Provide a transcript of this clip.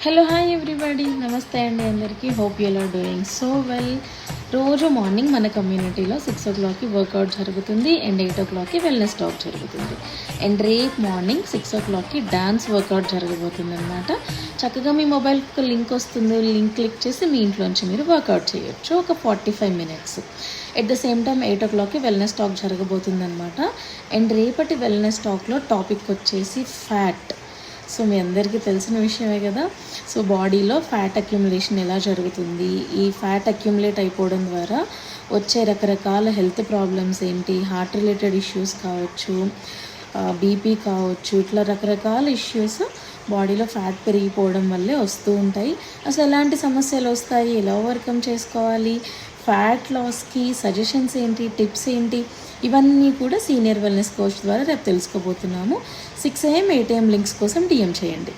Hello hi everybody, నమస్తే అండి అందరికీ. Hope you are doing so well. రోజు మార్నింగ్ మన కమ్యూనిటీలో 6 o'clockకి వర్కౌట్ జరుగుతుంది అండ్ 8 o'clockకి వెల్నెస్ టాక్ జరుగుతుంది. అండ్ రేపు మార్నింగ్ 6 o'clockకి డాన్స్ వర్కౌట్ జరగబోతుంది అనమాట. చక్కగా మీ మొబైల్కి ఒక లింక్ వస్తుంది, లింక్ క్లిక్ చేసి మీ ఇంట్లోంచి మీరు వర్కౌట్ చేయొచ్చు ఒక 45 minutes. At the same time 8 o'clockకి వెల్నెస్ టాక్ జరగబోతుంది అనమాట. అండ్ రేపటి వెల్నెస్ టాక్లో టాపిక్ వచ్చేసి ఫ్యాట్. సో మీ అందరికీ తెలిసిన విషయమే కదా. సో బాడీలో ఫ్యాట్ అక్యుములేషన్ ఎలా జరుగుతుంది, ఈ ఫ్యాట్ అక్యుములేట్ అయిపోవడం ద్వారా వచ్చే రకరకాల హెల్త్ ప్రాబ్లమ్స్ ఏంటి, హార్ట్ రిలేటెడ్ ఇష్యూస్ కావచ్చు, బీపీ కావచ్చు, ఇట్లా రకరకాల ఇష్యూస్ బాడీలో ఫ్యాట్ పెరిగిపోవడం వల్లే వస్తూ ఉంటాయి. అసలు ఎలాంటి సమస్యలు వస్తాయి, ఎలా ఓవర్కమ్ చేసుకోవాలి, ఫ్యాట్ లాస్కి సజెషన్స్ ఏంటి, టిప్స్ ఏంటి, ఇవన్నీ కూడా సీనియర్ వెల్నెస్ కోచ్ ద్వారా రేపు తెలుసుకోబోతున్నాము. 6 AM 8 AM లింక్స్ కోసం DM చేయండి.